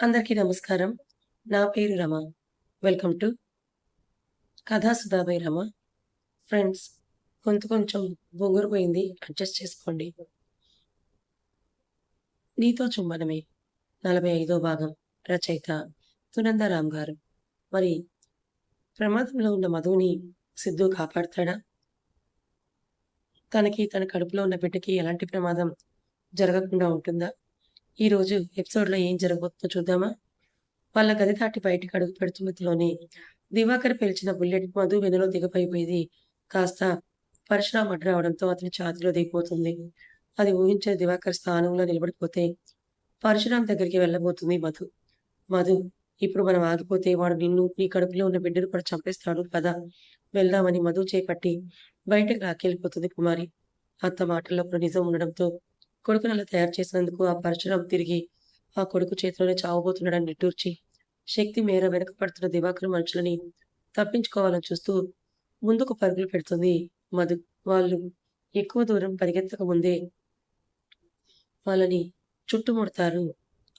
అందరికీ నమస్కారం. నా పేరు రమ. వెల్కమ్ టు కథా సుధా బై రమ. ఫ్రెండ్స్, గొంతు కొంచెం బొంగురుపోయింది. అడ్జస్ట్ చేసుకోండి. 'నీతో చుంబనమే' 45వ భాగం. రచయిత సునందారాం గారు. మరి ప్రమాదంలో ఉన్న మధుని సిద్ధు కాపాడతాడా? తనకి, తన కడుపులో ఉన్న బిడ్డకి ఎలాంటి ప్రమాదం జరగకుండా ఉంటుందా? ఈరోజు ఎపిసోడ్‌లో ఏం జరగబోతుందో చూద్దామా? వాళ్ళ గది దాటి బయటికి అడుగు పెడుతున్నదిలోనే దివాకర్ పేల్చిన బుల్లెట్ మధు వెన్నులో దిగబోయేది కాస్త పరశురాం అడ్డు రావడంతో అతని ఛాతీలో దిగిపోతుంది. అది ఊహించిన దివాకర్ స్థానంలో నిలబడిపోతే పరశురాం దగ్గరికి వెళ్ళబోతుంది మధు. మధు, ఇప్పుడు మనం ఆగిపోతే వాడు నిన్ను, నీ కడుపులో ఉన్న బిడ్డను కూడా చంపేస్తాడు. పద వెళ్దామని మధు చేపట్టి బయటకు లాక్కెళ్ళిపోతుంది కుమారి. అత్త మాటల్లో కూడా నిజం ఉండడంతో కొడుకుని అలా తయారు చేసినందుకు ఆ పరశురాం తిరిగి ఆ కొడుకు చేతిలోనే చావబోతున్నాడని నిట్టూర్చి శక్తి మేర వెనకపడుతున్న దివాకర్ మనుషులని తప్పించుకోవాలని చూస్తూ ముందుకు పరుగులు పెడుతుంది మధు. వాళ్ళు ఎక్కువ దూరం పరిగెత్తక ముందే వాళ్ళని చుట్టుముడతారు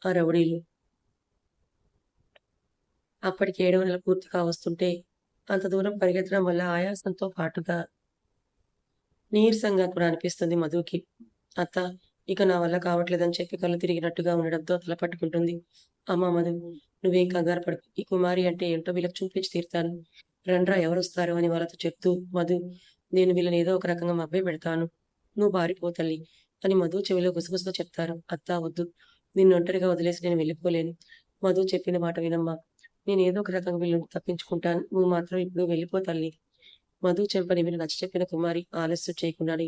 ఆ రౌడీలు. అప్పటికి 7వ నెల పూర్తిగా వస్తుంటే అంత దూరం పరిగెత్తడం వల్ల ఆయాసంతో పాటుగా నీరసంగా కూడా అనిపిస్తుంది మధుకి. అత్త, ఇక నా వల్ల కావట్లేదని చెప్పి కళ్ళు తిరిగినట్టుగా ఉండడంతో తల పట్టుకుంటుంది. అమ్మ మధు, నువ్వేం కంగారు పడకు. ఈ కుమారి అంటే ఏంటో వీళ్ళకి చూపించి తీరుతాను. రండ్రా ఎవరొస్తారు అని వాళ్ళతో చెప్తూ మధు, నేను వీళ్ళని ఏదో ఒక రకంగా మభ్య పెడతాను. నువ్వు పారిపో తల్లి అని మధు చెవిలో గుసగుసగా చెప్తారు. అత్త వద్దు, నిన్ను ఒంటరిగా వదిలేసి నేను వెళ్ళిపోలేను. మధు చెప్పిన మాట వినమ్మా. నేను ఏదో ఒక రకంగా వీళ్ళని తప్పించుకుంటాను. నువ్వు మాత్రం ఇప్పుడు వెళ్ళిపో తల్లి. మధు చెంపని విని నచ్చచెప్పిన కుమారి ఆలస్యం చేయకుండానే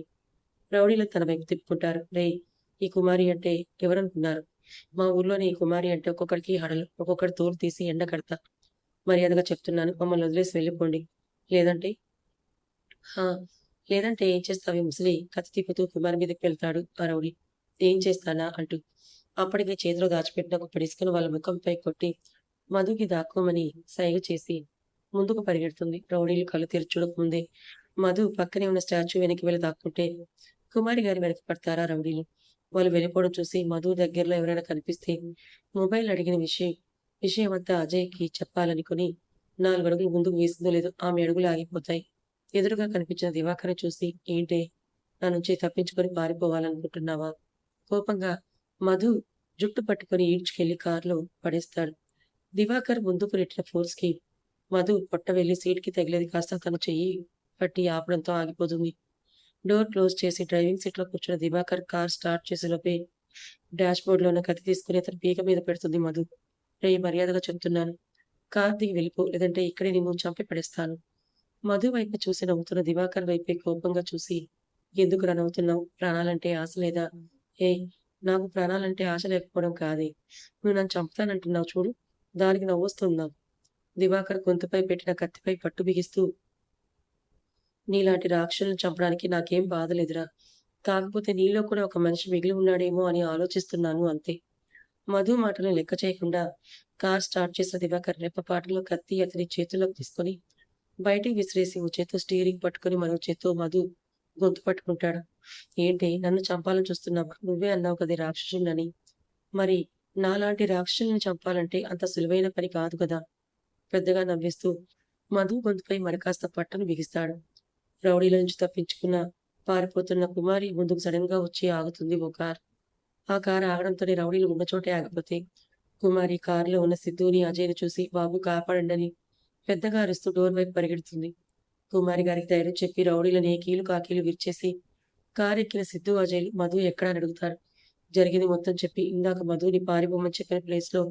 రౌడీలను తన వైపు తిప్పుకుంటారు. రేయ్, ఈ కుమారి అంటే ఎవరనుకున్నారు? మా ఊర్లోని ఈ కుమారి అంటే ఒక్కొక్కడికి హడలు, ఒక్కొక్కడి తోలు తీసి ఎండ కడతా. మర్యాదగా చెప్తున్నాను, మమ్మల్ని వదిలేసి వెళ్ళిపోండి. లేదంటే హా లేదంటే ఏం చేస్తావి ముసలి? కత్తి తిప్పుతూ కుమారి మీదకి వెళ్తాడు ఆ రౌడీ. ఏం చేస్తానా అంటూ అప్పటికే చేతిలో దాచిపెట్టిన ఒక పిడిసుకను వాళ్ళ ముఖంపై కొట్టి మధుకి దాక్కోమని సైగ చేసి ముందుకు పరిగెడుతుంది. రౌడీలు కళ్ళు తెరిచి చూడకముందే మధు పక్కనే ఉన్న స్టాచ్యూ వెనక్కి వెళ్ళి దాక్కుంటే కుమారి గారి వెనక పడతారా రౌడీలు. వాళ్ళు వెళ్ళిపోవడం చూసి మధు దగ్గరలో ఎవరైనా కనిపిస్తే మొబైల్ అడిగిన విషయం అంతా అజయ్కి చెప్పాలనుకుని 4 అడుగులు ముందుకు వేసిందో లేదో ఆమె అడుగులు ఆగిపోతాయి. ఎదురుగా కనిపించిన దివాకర్ని చూసి, ఏంటే, నా నుంచి తప్పించుకొని పారిపోవాలనుకుంటున్నావా? కోపంగా మధు జుట్టు పట్టుకొని ఈడ్చుకెళ్లి కారులో పడేస్తాడు. దివాకర్ ముందుకు నెట్టిన ఫోర్స్‌కి మధు పొట్ట వెళ్లి సీట్‌కి తగిలేది కాస్త తన చెయ్యి పట్టి ఆపడంతో ఆగిపోతుంది. డోర్ క్లోజ్ చేసి డ్రైవింగ్ సీట్‌లో కూర్చున్న దివాకర్ కార్ స్టార్ట్ చేసేలోపే డాష్‌బోర్డ్‌లో ఉన్న కత్తి తీసుకుని అతని పీక మీద పెడుతుంది మధు. రేయ్, మర్యాదగా చెప్తున్నాను. కారు దిగి వెళ్ళిపో, లేదంటే ఇక్కడే నిన్ను చంపి పడేస్తాను. మధు వైపు చూసి నవ్వుతున్న దివాకర్ వైపే కోపంగా చూసి, ఎందుకురా నవ్వుతున్నావు? ప్రాణాలంటే ఆశ లేదా? ఏయ్, నాకు ప్రాణాలంటే ఆశ లేకపోవడం కాదే. నువ్వు నన్ను చంపుతానంటున్నావు చూడు, దానికి నవ్వొస్తుందా? దివాకర్ గొంతుపై పెట్టిన కత్తిపై పట్టు బిగిస్తూ, నీలాంటి రాక్షసులను చంపడానికి నాకేం బాధ లేదురా. కాకపోతే నీలో కూడా ఒక మనిషి మిగిలి ఉన్నాడేమో అని ఆలోచిస్తున్నాను అంతే. మధు మాటలు లెక్క చేయకుండా కార్ స్టార్ట్ చేసిన దివాకర్ రెప్పపాటులో కత్తి అతని చేతుల్లోకి తీసుకొని బయటికి విసిరేసి ఓ చేత్తో స్టీరింగ్ పట్టుకొని మరో చేత్తో మధు గొంతు పట్టుకుంటాడు. ఏంటి, నన్ను చంపాలని చూస్తున్నావా? నువ్వే అన్నావు కదే రాక్షసుడినని. మరి నాలాంటి రాక్షసుల్ని చంపాలంటే అంత సులువైన పని కాదు కదా. పెద్దగా నవ్విస్తూ మధు గొంతుపై మరికాస్త పట్టును బిగిస్తాడు. రౌడీల నుంచి తప్పించుకున్న పారిపోతున్న కుమారి ముందుకు సడన్ గా వచ్చి ఆగుతుంది ఓ కార్. ఆ కారు ఆగడంతోనే రౌడీలు ఉన్న చోటే ఆగిపోతే కుమారి కారులో ఉన్న సిద్ధుని అజయ్ని చూసి బాబు కాపాడండి పెద్దగా అరుస్తూ డోర్ వైపు పరిగెడుతుంది. కుమారి గారికి ధైర్యం చెప్పి రౌడీలని కీలు కాకీలు విరిచేసి కారు ఎక్కిన సిద్ధు అజయ్లు మధు ఎక్కడా అని అడుగుతారు. జరిగింది మొత్తం చెప్పి ఇందాక మధుని పారిపోమని చెప్పిన ప్లేస్ లో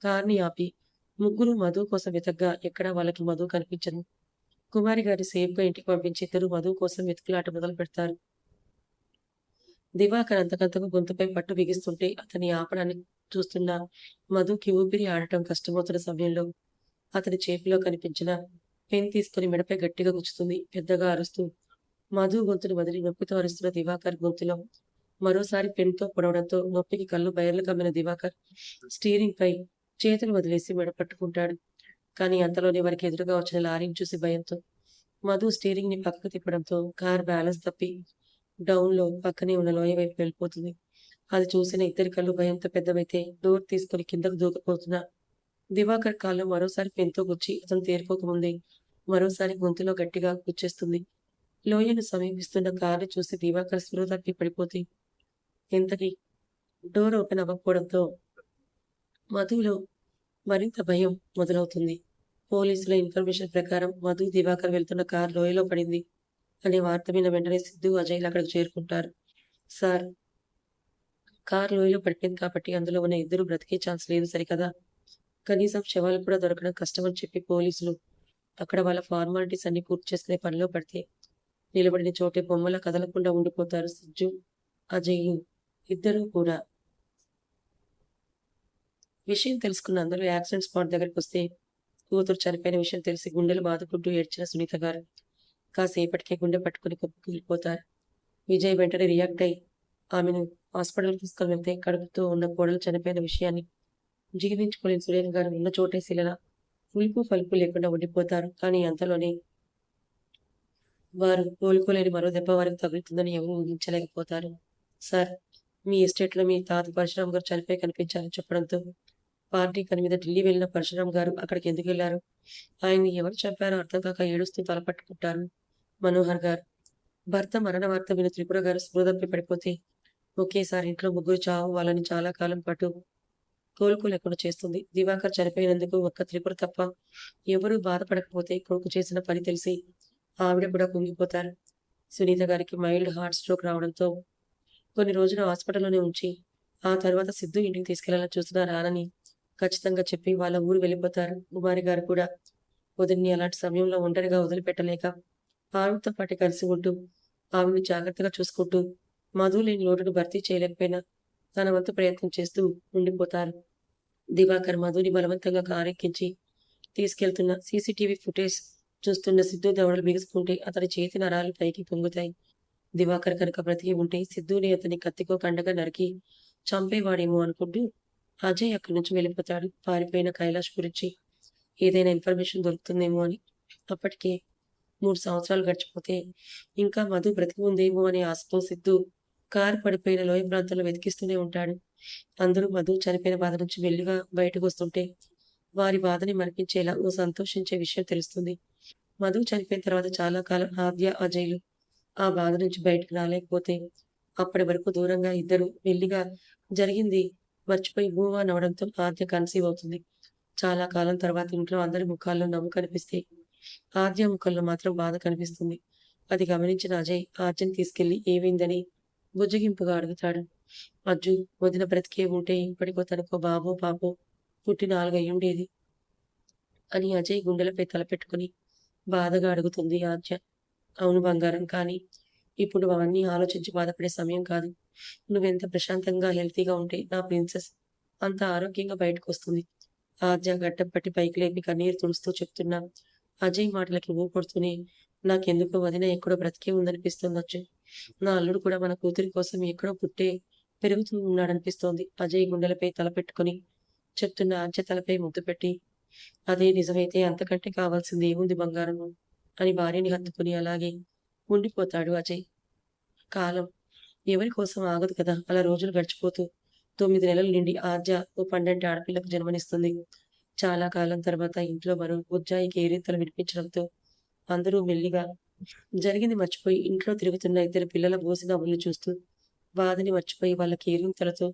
కార్ని ఆపి ముగ్గురు మధు కోసం వెతగ్గా ఎక్కడా వాళ్ళకి మధు కనిపించదు. కుమారి గారి సేఫ్‌గా ఇంటికి పంపించి ఇద్దరు మధు కోసం వెతుకులాట మొదలు పెడతారు. దివాకర్ అంతకంతకు గొంతుపై పట్టు బిగిస్తుంటే అతన్ని ఆపడానికి చూస్తున్న మధుకి ఊపిరి ఆడటం కష్టమవుతున్న సమయంలో అతని చేతిలో కనిపించిన పెన్ తీసుకుని మెడపై గట్టిగా గుచ్చుతుంది. పెద్దగా అరుస్తూ మధు గొంతును వదిలి నొప్పితో అరుస్తున్న దివాకర్ గొంతులో మరోసారి పెన్‌తో పొడవడంతో నొప్పికి కళ్ళు బయర్లు కమ్మిన దివాకర్ స్టీరింగ్ పై చేతులు వదిలేసి మెడ పట్టుకుంటాడు. కానీ అంతలోనే వారికి ఎదురుగా వచ్చిన లారీని చూసి భయంతో మధు స్టీరింగ్ ని పక్కకు తిప్పడంతో కార్ బ్యాలెన్స్ తప్పి డౌన్ లో పక్కనే ఉన్న లోయ వైపు వెళ్ళిపోతుంది. అది చూసిన ఇద్దరి కళ్ళు భయంతో పెద్దవైతే డోర్ తీసుకుని కిందకు దూకపోతున్న దివాకర్ కాళ్ళు మరోసారి పెంతో గుచ్చి అతను తేరుకోకముందే మరోసారి గొంతులో గట్టిగా గుచ్చేస్తుంది. లోయను సమీపిస్తున్న కారుని చూసి దివాకర్ స్పృహ తప్పి పడిపోతే ఇంతకీ డోర్ ఓపెన్ అవ్వకపోవడంతో మధులో మరింత భయం మొదలవుతుంది. పోలీసుల ఇన్ఫర్మేషన్ ప్రకారం మధు, దివాకర్ వెళ్తున్న కారు లోయలో పడింది అనే వార్త విన్న వెంటనే సిద్ధు, అజయ్లు అక్కడికి చేరుకుంటారు. సార్, కారు లోయలో పడిపోయింది కాబట్టి అందులో ఉన్న ఇద్దరు బ్రతికే ఛాన్స్ లేదు సరికదా? కనీసం శవాలు కూడా దొరకడం కష్టమని చెప్పి పోలీసులు అక్కడ వాళ్ళ ఫార్మాలిటీస్ అన్ని పూర్తి చేసుకునే పనిలో పడితే నిలబడిన చోటే బొమ్మలా కదలకుండా ఉండిపోతారు సిజ్జు, అజయ్లు ఇద్దరూ కూడా. విషయం తెలుసుకున్న అందరూ యాక్సిడెంట్ స్పాట్ దగ్గరికి వస్తే కూతురు చనిపోయిన విషయం తెలిసి గుండెలు బాదుకుంటూ ఏడ్చిన సునీత గారు కాసేపటికే గుండె పట్టుకుని కుప్పకూలిపోతారు. విజయ్ వెంటనే రియాక్ట్ అయి ఆమెను హాస్పిటల్కి తీసుకొని వెళ్తే కడుపుతో ఉన్న కోడలు చనిపోయిన విషయాన్ని జీర్ణించుకోలేని సురేఖ గారు ఉన్న చోటే శిలలా ఉలుపు పలుపు లేకుండా ఉండిపోతారు. కానీ అంతలోనే వారు కోలుకోలేని మరో దెబ్బ వారికి తగులుతుందని ఎవరూ ఊహించలేకపోతారు. సార్, మీ ఎస్టేట్లో మీ తాత పరశురామ్ గారు చనిపోయి కనిపించారని చెప్పడంతో పార్టీ పని మీద ఢిల్లీ వెళ్లిన పరశురామ్ గారు అక్కడికి ఎందుకు వెళ్లారు? ఆయన్ని ఎవరు చంపారో అర్థం కాక ఏడుస్తూ తలపట్టుకుంటారు మనోహర్ గారు. భర్త మరణ వార్త విని త్రిపుర గారు స్పృహ పడిపోతే ఒకేసారి ఇంట్లో ముగ్గురు చావు వాళ్ళని చాలా కాలం పాటు కోలుకోలేకుండా చేస్తుంది. దివాకర్ చనిపోయినందుకు ఒక్క త్రిపుర తప్ప ఎవరూ బాధపడకపోతే కొడుకు చేసిన పని తెలిసి ఆవిడ కూడా కుంగిపోతారు. సునీత గారికి మైల్డ్ హార్ట్ స్ట్రోక్ రావడంతో కొన్ని రోజులు హాస్పిటల్లోనే ఉంచి ఆ తర్వాత సిద్ధు ఇంటికి తీసుకెళ్లాలని చూస్తున్నా రానని ఖచ్చితంగా చెప్పి వాళ్ళ ఊరు వెళ్ళిపోతారు. కుమారి గారు కూడా వదిన్ని అలాంటి సమయంలో ఒంటరిగా వదిలిపెట్టలేక ఆవిడతో పాటు కలిసి ఉంటూ ఆవిడని జాగ్రత్తగా చూసుకుంటూ మధు లేని లోటును భర్తీ చేయలేకపోయినా తన వంతు ప్రయత్నం చేస్తూ ఉండిపోతారు. దివాకర్ మధుని బలవంతంగా కారెక్కించి తీసుకెళ్తున్న సీసీటీవీ ఫుటేజ్ చూస్తున్న సిద్ధు దవడలు బిగుసుకుంటే అతని చేతి నరాలు పైకి పొంగుతాయి. దివాకర్ కనుక బ్రతికి ఉంటే సిద్ధుని అతని కత్తికో కండగా నరికి చంపేవాడేమో అనుకుంటూ అజయ్ అక్కడి నుంచి వెళ్ళిపోతాడు. పారిపోయిన కైలాష్ గురించి ఏదైనా ఇన్ఫర్మేషన్ దొరుకుతుందేమో అని. అప్పటికే 3 సంవత్సరాలు గడిచిపోతే ఇంకా మధు బ్రతికి ఉందేమో అనే ఆశతో సిద్ధు కారు పడిపోయిన లోయ ప్రాంతంలో వెతికిస్తూనే ఉంటాడు. అందరూ మధు చనిపోయిన బాధ నుంచి మెల్లిగా బయటకు వస్తుంటే వారి బాధని మరిపించేలా ఓ సంతోషించే విషయం తెలుస్తుంది. మధు చనిపోయిన తర్వాత చాలా కాలం ఆద్య, అజయ్లు ఆ బాధ నుంచి బయటకు రాలేకపోతే అప్పటి వరకు దూరంగా ఇద్దరు మెల్లిగా జరిగింది మర్చిపోయి మూవ్ ఆన్ అవడంతో ఆద్య కన్సీవ్ అవుతుంది. చాలా కాలం తర్వాత ఇంట్లో అందరి ముఖాల్లో నవ్వు కనిపిస్తే ఆద్య ముఖంలో మాత్రం బాధ కనిపిస్తుంది. అది గమనించిన అజయ్ ఆద్యని తీసుకెళ్లి ఏమైందని బుజ్జగింపుగా అడుగుతాడు. అజ్జు, వదిన బ్రతికే ఉంటే ఇప్పటికో తనకో బాబో పాపో పుట్టి 4 అయ్యుండేది అని అజయ్ గుండెలపై తలపెట్టుకుని బాధగా అడుగుతుంది ఆద్య. అవును బంగారం, కానీ ఇప్పుడు అవన్నీ ఆలోచించి బాధపడే సమయం కాదు. నువ్వెంత ప్రశాంతంగా హెల్తీగా ఉంటే నా ప్రిన్సెస్ అంత ఆరోగ్యంగా బయటకు వస్తుంది. ఆద్య గడ్డం పట్టి పైకి లేపి కన్నీరు తుడుస్తూ చెప్తున్నా అజయ్ మాటలకి ఊపడుతూనే నాకెందుకో వదిన ఎక్కడో బ్రతికే ఉందనిపిస్తోందచ్చు. నా అల్లుడు కూడా మన కూతురి కోసం ఎక్కడో పుట్టే పెరుగుతూ ఉన్నాడనిపిస్తోంది. అజయ్ గుండెలపై తలపెట్టుకుని చెప్తున్న ఆద్య తలపై ముద్దు పెట్టి అదే నిజమైతే అంతకంటే కావాల్సింది ఏముంది బంగారము అని భార్యని హత్తుకుని అలాగే ఉండిపోతాడు అజయ్. కాలం ఎవరి కోసం ఆగదు కదా. అలా రోజులు గడిచిపోతూ 9 నెలలు నిండి ఆద్య ఓ పండంటి ఆడపిల్లకు జన్మనిస్తుంది. చాలా కాలం తర్వాత ఇంట్లో మరో బుజ్జాయి కేరింతలు వినిపించడంతో అందరూ మెల్లిగా జరిగింది మర్చిపోయి ఇంట్లో తిరుగుతున్న ఇద్దరు పిల్లల బోసి నవ్వులు చూస్తూ బాధని మర్చిపోయి వాళ్ళ కేరింతలతో,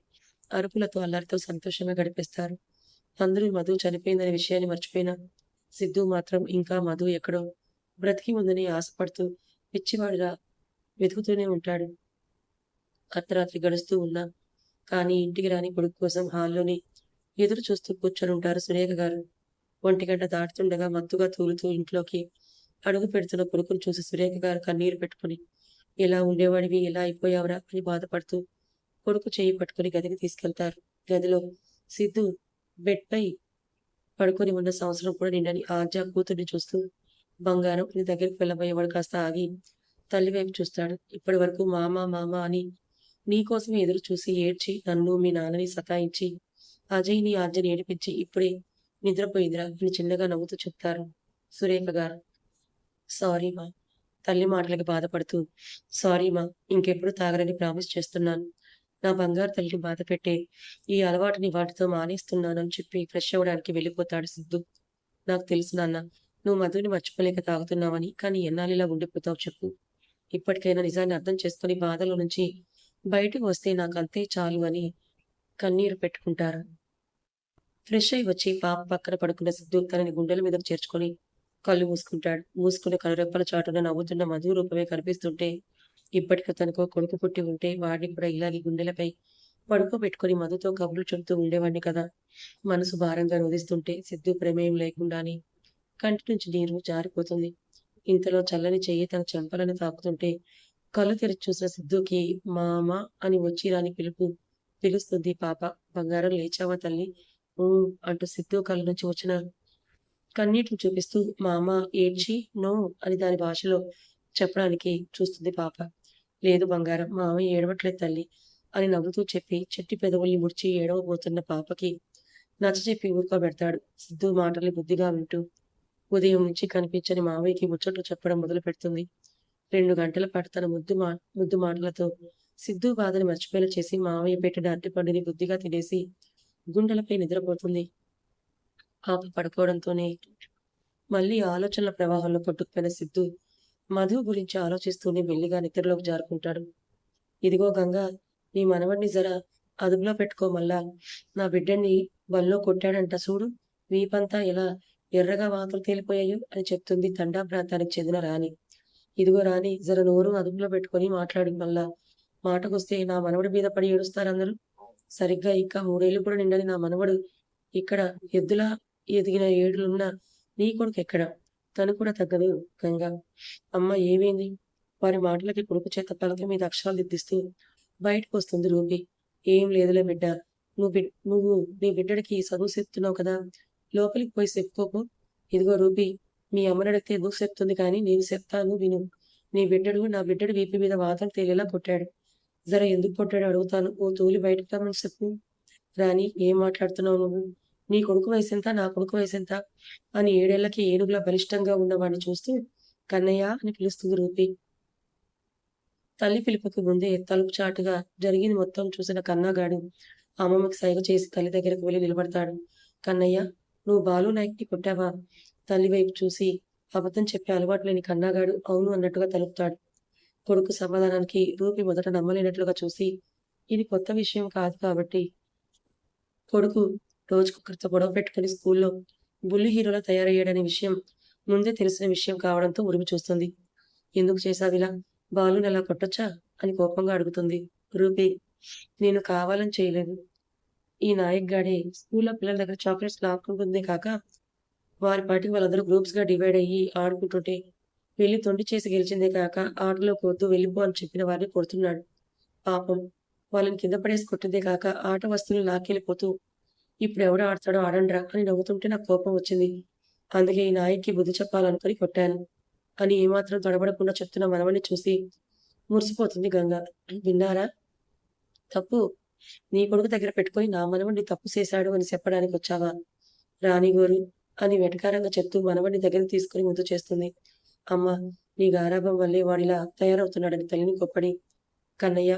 అరుపులతో, అల్లరితో సంతోషంగా గడిపేస్తారు. అందరూ మధు చనిపోయిందనే విషయాన్ని మర్చిపోయినా సిద్ధు మాత్రం ఇంకా మధు ఎక్కడో బ్రతికి ఉందని ఆశపడుతూ పిచ్చివాడిలా వెతుకుతూనే ఉంటాడు. అర్ధరాత్రి గడుస్తూ ఉన్నా కానీ ఇంటికి రాని కొడుకు కోసం హాల్లోని ఎదురు చూస్తూ కూర్చొని ఉంటారు సురేఖ గారు. 1 గంట దాటుతుండగా మత్తుగా తూలుతూ ఇంట్లోకి అడుగు పెడుతున్న కొడుకును చూసి సురేఖ గారు కన్నీరు పెట్టుకుని ఎలా ఉండేవాడివి, ఎలా అయిపోయావురా అని బాధపడుతూ కొడుకు చేయి పట్టుకుని గదికి తీసుకెళ్తారు. గదిలో సిద్ధు బెడ్ పై పడుకొని ఉన్న సంవత్సరం కూడా నిండని ఆద్య కూతుర్ని చూస్తూ బంగారం అని దగ్గరికి వెళ్ళబోయేవాడు కాస్త ఆగి తల్లి వైపు చూస్తాడు. ఇప్పటి వరకు మామ మామ అని నీకోసమే ఎదురు చూసి ఏడ్చి నన్ను మీ నాన్నని సతాయించి అజయ్ని ఆద్యని ఏడిపించి ఇప్పుడే నిద్రపోయిందిరా అని చిన్నగా నవ్వుతూ చెప్తారు సురేఖ గారు. సారీ మా. తల్లి మాటలకి బాధపడుతూ సారీ మా, ఇంకెప్పుడు తాగరని ప్రామిస్ చేస్తున్నాను నా బంగారు తల్లిని బాధపెట్టే ఈ అలవాటుని వాటితో మానేస్తున్నానని చెప్పి ఫ్రెష్ అవ్వడానికి వెళ్ళిపోతాడు సిద్ధు. నాకు తెలుసు నాన్న. నువ్వు మధుని మర్చిపోలేక తాగుతున్నావని. కానీ ఎన్నాళ్ళిలా ఉండిపోతావు చెప్పు? ఇప్పటికైనా నిజాన్ని అర్థం చేసుకొని బాధలో నుంచి బయటకు వస్తే నాకంతే చాలు అని కన్నీరు పెట్టుకుంటారు. ఫ్రెష్ అయి వచ్చి పాప పక్కన పడుకున్న సిద్ధు తనని గుండెల మీదకు చేర్చుకొని కళ్ళు మూసుకుంటాడు. మూసుకున్న కనురెప్పల చాటున నవ్వుతున్న మధు రూపమే కనిపిస్తుంటే, ఇప్పటికి తనకో కొడుకు పుట్టి ఉంటే వాడిని కూడా ఇలాగే గుండెలపై పడుకోబెట్టుకొని మధుతో కబుర్లు చెబుతూ ఉండేవాడిని కదా! మనసు భారంగా రోదిస్తుంటే సిద్ధు ప్రమేయం లేకుండానే కంటి నుంచి నీరు జారిపోతుంది. ఇంతలో చల్లని చెయ్యి తన చెంపలను తాకుతుంటే కళ్ళు తెరిచి చూసిన సిద్ధుకి మామ అని వచ్చి రాని పిలుస్తుంది పాప. బంగారం లేచావా తల్లి? ఊ అంటూ సిద్ధు కళ్ళ నుంచి వచ్చిన కన్నీటిని చూపిస్తూ మా అమ్మ ఏడ్చి నో అని దాని భాషలో చెప్పడానికి చూస్తుంది పాప. లేదు బంగారం, మా అమ్మ ఏడవట్లేదు తల్లి అని నవ్వుతూ చెప్పి చెట్టి పెదవుల్ని ముడిచి ఏడవబోతున్న పాపకి నచ్చచెప్పి ఊరుకోబెడతాడు. సిద్ధు మాటల్ని బుద్ధిగా వింటూ ఉదయం నుంచి కనిపించని మావయ్యకి ముచ్చట్లు చెప్పడం మొదలు పెడుతుంది. 2 గంటల పాటు తన ముద్దు మాటలతో సిద్ధు బాధని మర్చిపోయేలా చేసి మావయ్య పెట్టిన అరటిపండుని బుద్ధిగా తినేసి గుండెలపై నిద్రపోతుంది. పాప పడుకోవడంతోనే మళ్ళీ ఆలోచనల ప్రవాహంలో కొట్టుకుపోయిన సిద్ధు మధు గురించి ఆలోచిస్తూనే మెల్లిగా నిద్రలోకి జారుకుంటాడు. ఇదిగో గంగా, నీ మనవడిని జర అదుపులో పెట్టుకో మళ్ళా. నా బిడ్డని బల్లో కొట్టాడంట చూడు. వీపంతా ఎలా ఎర్రగా వాతలు తేలిపోయాయో అని చెప్తుంది తండా ప్రాంతానికి చెందిన రాణి. ఇదిగో రాణి, జర నోరు అదుపులో పెట్టుకొని మాట్లాడి మళ్ళా. మాటకొస్తే నా మనవడి మీద పడి ఏడుస్తారందరూ. సరిగ్గా ఇంకా 3 ఏళ్ళు కూడా నిండని నా మనవడు ఇక్కడ ఎద్దులా ఎదిగిన ఏడులున్న నీ కొడుకెక్కడ? తను కూడా తగ్గదు గంగ. అమ్మ ఏమైంది? వారి మాటలకి కొడుకు చేత పలక మీద అక్షరాలు దిద్దిస్తూ బయటకొస్తుంది రూపి. ఏం లేదులే బిడ్డ. నువ్వు నీ బిడ్డడికి చదువు చెప్తున్నావు కదా! లోపలికి పోయి చెప్పుకోకు. ఇదిగో రూపి, మీ అమ్మనడిగితే ఎందుకు చెప్తుంది కానీ నేను చెప్తాను విను. నా బిడ్డడి వీపు మీద వాతలు తేలేలా కొట్టాడు. జర ఎందుకు కొట్టాడో అడుగుతాను. ఓ తూలి బయటకు రమ్మని చెప్పు. రాణి, ఏం మాట్లాడుతున్నావు నువ్వు? నీ కొడుకు వయసెంత? నా కొడుకు వయసెంత? అని 7 ఏళ్లకి ఏనుగులా బలిష్టంగా ఉన్నవాడిని చూస్తూ కన్నయ్య అని పిలుస్తుంది రూపి. తల్లి పిలుపుకి ముందే తలుపు చాటుగా జరిగింది మొత్తం చూసిన కన్నగాడు అమ్మమ్మకి సైగ చేసి తల్లి దగ్గరకు వెళ్ళి నిలబడతాడు. కన్నయ్య, నువ్వు బాలు నాయక్ని కొట్టావా? తల్లి వైపు చూసి అబద్ధం చెప్పే అలవాటు లేని కన్నగాడు అవును అన్నట్టుగా తలుపుతాడు. కొడుకు సమాధానానికి రూపి మొదట నమ్మలేనట్లుగా చూసి ఇది కొత్త విషయం కాదు కాబట్టి కొడుకు రోజుకొకరితో గొడవ పెట్టుకుని స్కూల్లో బుల్లి హీరోలా తయారయ్యాడనే విషయం ముందే తెలిసిన విషయం కావడంతో ఉరిమి చూస్తుంది. ఎందుకు చేశావిలా? బాలుని అలా కొట్టొచ్చా అని కోపంగా అడుగుతుంది. రూపి, నేను కావాలని చేయలేదు. ఈ నాయక్ గాడే స్కూల్లో పిల్లల దగ్గర చాక్లెట్స్ లాక్కుంటుందే కాక వారి పాటికి వాళ్ళందరూ గ్రూప్స్ గా డివైడ్ అయ్యి ఆడుకుంటుంటే వెళ్ళి తొండి చేసి గెలిచిందే కాక ఆటలోకి వద్దు వెళ్ళిపో అని చెప్పిన వారిని కొడుతున్నాడు. పాపం వాళ్ళని కింద పడేసి కొట్టిందే కాక ఆట వస్తువులు లాక్కెళ్ళిపోతూ ఇప్పుడు ఎవడు ఆడతాడో ఆడండ్రా అని నవ్వుతుంటే నాకు కోపం వచ్చింది. అందుకే ఈ నాయక్కి బుద్ధి చెప్పాలనుకుని కొట్టాను అని ఏమాత్రం తడబడకుండా చెప్తున్న మనవణ్ణి చూసి మురిసిపోతుంది గంగ. విన్నారా? తప్పు నీ కొడుకు దగ్గర పెట్టుకొని నా మనవడిని తప్పు చేశాడు అని చెప్పడానికి వచ్చావా రాణిగోరు అని వెటకారంగా చెప్తూ మనవడిని దగ్గరికి తీసుకుని ముద్దు చేస్తుంది. అమ్మ, నీ గారాభం వల్లే వాడిలా తయారవుతున్నాడని తల్లిని కొప్పడి. కన్నయ్య,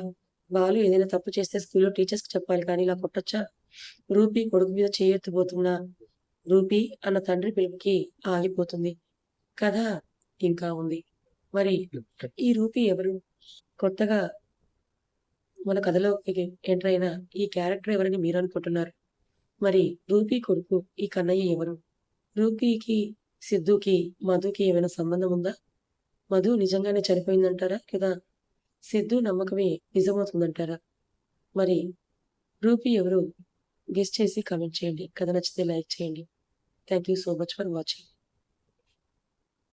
బాలు ఏదైనా తప్పు చేస్తే స్కూల్లో టీచర్స్కి చెప్పాలి కానీ ఇలా కొట్టొచ్చా? రూపి కొడుకు మీద చేయెత్తుబోతున్నా రూపి అన్న తండ్రి పిలుపుకి ఆగిపోతుంది. కథ ఇంకా ఉంది. మరి ఈ రూపి ఎవరు? కొత్తగా మన కథలోకి ఎంటర్ అయిన ఈ క్యారెక్టర్ ఎవరని మీరు అనుకుంటున్నారు? మరి రూపి కొడుకు ఈ కన్నయ్య ఎవరు? రూపీకి, సిద్ధుకి, మధుకి ఏమైనా సంబంధం ఉందా? మధు నిజంగానే చనిపోయిందంటారా? లేదా సిద్ధు నమ్మకమే నిజమవుతుందంటారా? మరి రూపీ ఎవరు? గెస్ చేసి కామెంట్ చేయండి. కథ నచ్చితే లైక్ చేయండి. Thank you so much for watching.